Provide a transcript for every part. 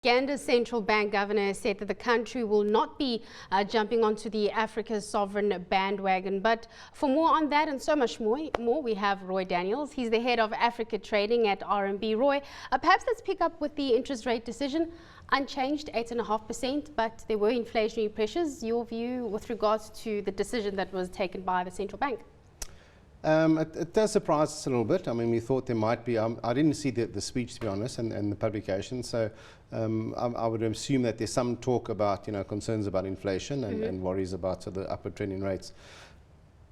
Uganda's central bank governor said that the country will not be jumping onto the Africa's sovereign bandwagon. But for more on that and so much more, we have Roy Daniels. He's the head of Africa trading at RMB. Roy, perhaps let's pick up with the interest rate decision. Unchanged, 8.5%, but there were inflationary pressures. Your view with regards to the decision that was taken by the central bank? It does surprise us a little bit. I mean, we thought there might be, I didn't see the speech, to be honest, and the publication, so I would assume that there's some talk about, concerns about inflation and worries about the upward trending rates.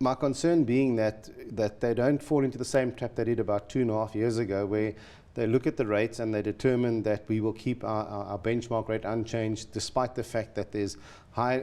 My concern being that they don't fall into the same trap they did about 2.5 years ago, where they look at the rates and they determine that we will keep our benchmark rate unchanged despite the fact that there's high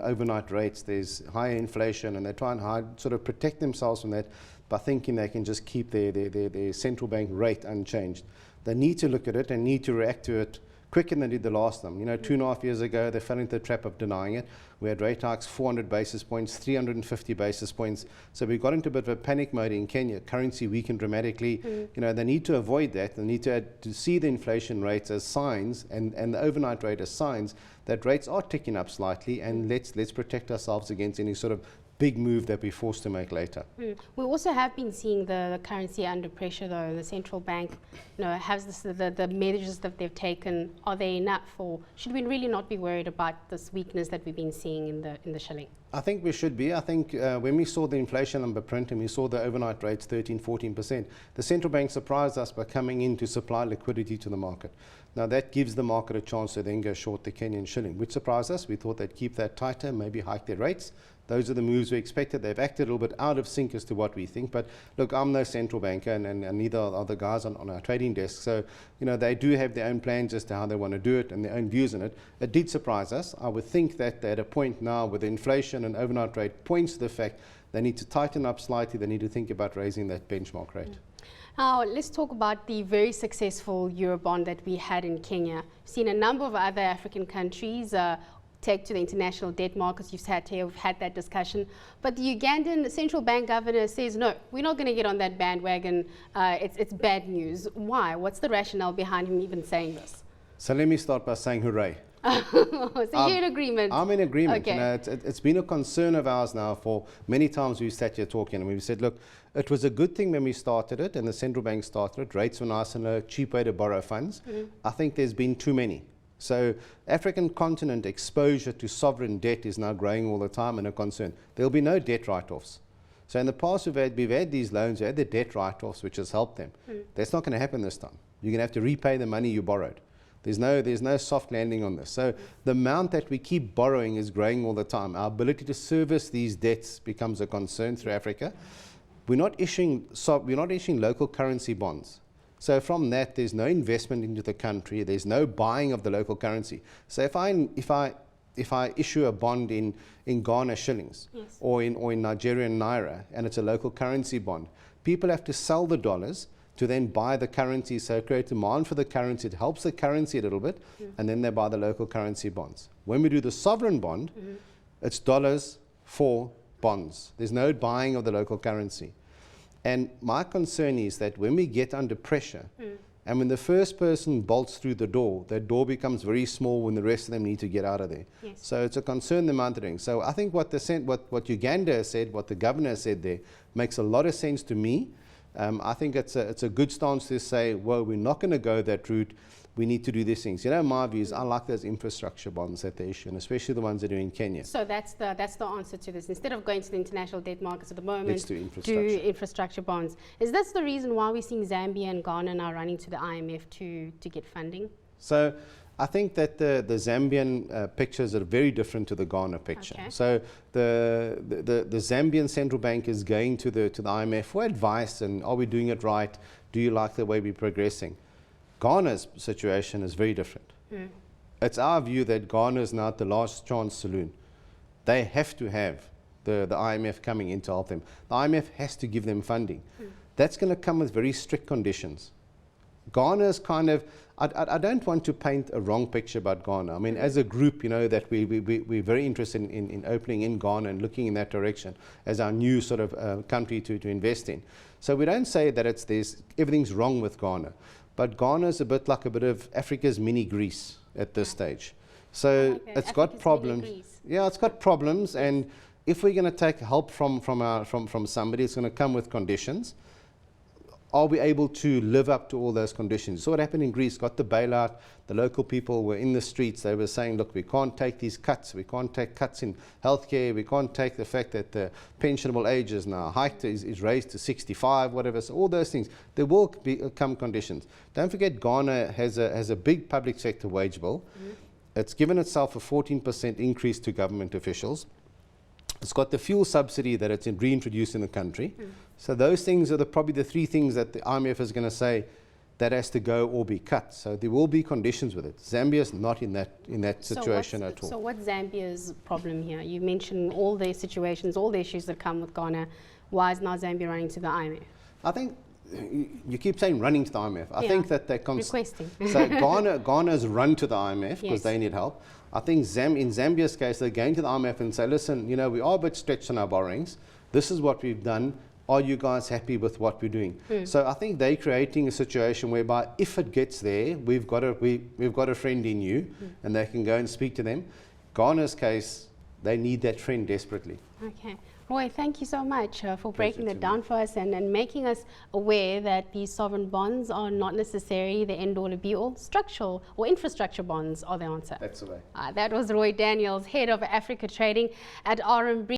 overnight rates, there's higher inflation, and they try and sort of protect themselves from that by thinking they can just keep their central bank rate unchanged. They need to look at it and need to react to it quicker than they did the last time. 2.5 years ago, they fell into the trap of denying it. We had rate hikes, 400 basis points, 350 basis points. So we got into a bit of a panic mode in Kenya. Currency weakened dramatically. They need to avoid that. They need to see the inflation rates as signs and the overnight rate as signs that rates are ticking up slightly, and let's protect ourselves against any sort of big move that we're forced to make later. We also have been seeing the currency under pressure, though. The central bank, has the measures that they've taken, are they enough, or should we really not be worried about this weakness that we've been seeing in the shilling? I think we should be. I think when we saw the inflation number print and we saw the overnight rates 13-14%, the central bank surprised us by coming in to supply liquidity to the market. Now that gives the market a chance to then go short the Kenyan shilling, which surprised us. We thought they'd keep that tighter, maybe hike their rates. Those are the moves we expected. They've acted a little bit out of sync as to what we think. But look, I'm no central banker, and neither are the guys on our trading desk. So, they do have their own plans as to how they want to do it and their own views on it. It did surprise us. I would think that they're at a point now with inflation and overnight rate points to the fact they need to tighten up slightly. They need to think about raising that benchmark rate. Now, let's talk about the very successful Eurobond that we had in Kenya. We've seen a number of other African countries take to the international debt markets. You've had that discussion. But the Ugandan central bank governor says, no, we're not going to get on that bandwagon. It's bad news. Why? What's the rationale behind him even saying this? So let me start by saying hooray. So you're in agreement? I'm in agreement. Okay. It's been a concern of ours now for many times. We've sat here talking and we've said, look, it was a good thing when we started it and the central bank started it. Rates were nice and low, cheap way to borrow funds. I think there's been too many. So African continent exposure to sovereign debt is now growing all the time and a concern. There'll be no debt write-offs. So in the past we've had these loans, we had the debt write-offs, which has helped them. That's not going to happen this time. You're going to have to repay the money you borrowed. There's no soft landing on this. So the amount that we keep borrowing is growing all the time. Our ability to service these debts becomes a concern through Africa. We're not issuing local currency bonds. So from that, there's no investment into the country. There's no buying of the local currency. So if I issue a bond in Ghana shillings, yes, or in Nigerian naira, and it's a local currency bond, people have to sell the dollars to then buy the currency. So create demand for the currency. It helps the currency a little bit, and then they buy the local currency bonds. When we do the sovereign bond, it's dollars for bonds. There's no buying of the local currency. And my concern is that when we get under pressure, and when the first person bolts through the door, that door becomes very small when the rest of them need to get out of there. Yes. So it's a concern the amount they're doing. So I think what Uganda has said, what the governor has said there, makes a lot of sense to me. I think it's a good stance to say, well, we're not going to go that route. We need to do these things. My view is I like those infrastructure bonds that they issue, and especially the ones that are in Kenya. So that's the answer to this. Instead of going to the international debt markets at the moment, let's do infrastructure bonds. Is this the reason why we're seeing Zambia and Ghana now running to the IMF to get funding? So I think that the Zambian pictures are very different to the Ghana picture. Okay. So the Zambian central bank is going to the IMF for advice, and are we doing it right? Do you like the way we're progressing? Ghana's situation is very different. It's our view that Ghana is now at the last chance saloon. They have to have the IMF coming in to help them. The IMF has to give them funding. That's going to come with very strict conditions. Ghana's kind of, I don't want to paint a wrong picture about Ghana. I mean, as a group, that we're very interested in opening in Ghana and looking in that direction as our new sort of country to invest in. So we don't say that everything's wrong with Ghana. but Ghana is a bit of Africa's mini Greece at this stage. So it's got problems. Yeah, it's got problems, and if we're going to take help from somebody, it's going to come with conditions. Are we able to live up to all those conditions? So what happened in Greece, got the bailout, the local people were in the streets, they were saying, look, we can't take these cuts, we can't take cuts in healthcare, we can't take the fact that the pensionable age is now hiked, is raised to 65, whatever, so all those things. There will come conditions. Don't forget Ghana has a big public sector wage bill. It's given itself a 14% increase to government officials. It's got the fuel subsidy that it's reintroduced in the country. So those things are probably the three things that the IMF is going to say that has to go or be cut. So there will be conditions with it. Zambia's not in that situation at all. So what's Zambia's problem here? You mentioned all the situations, all the issues that come with Ghana. Why is now Zambia running to the IMF? I think you keep saying running to the IMF. I think that they're requesting. So Ghana's run to the IMF because they need help. I think in Zambia's case, they're going to the IMF and say, listen, we are a bit stretched on our borrowings. This is what we've done. Are you guys happy with what we're doing? So I think they're creating a situation whereby if it gets there, we've got a friend in you, and they can go and speak to them. Ghana's case, they need that friend desperately. Okay. Roy, thank you so much for breaking that down for us and making us aware that these sovereign bonds are not necessarily the end-all to be-all. Structural or infrastructure bonds are the answer. That's the way. That was Roy Daniels, Head of Africa Trading at RMB.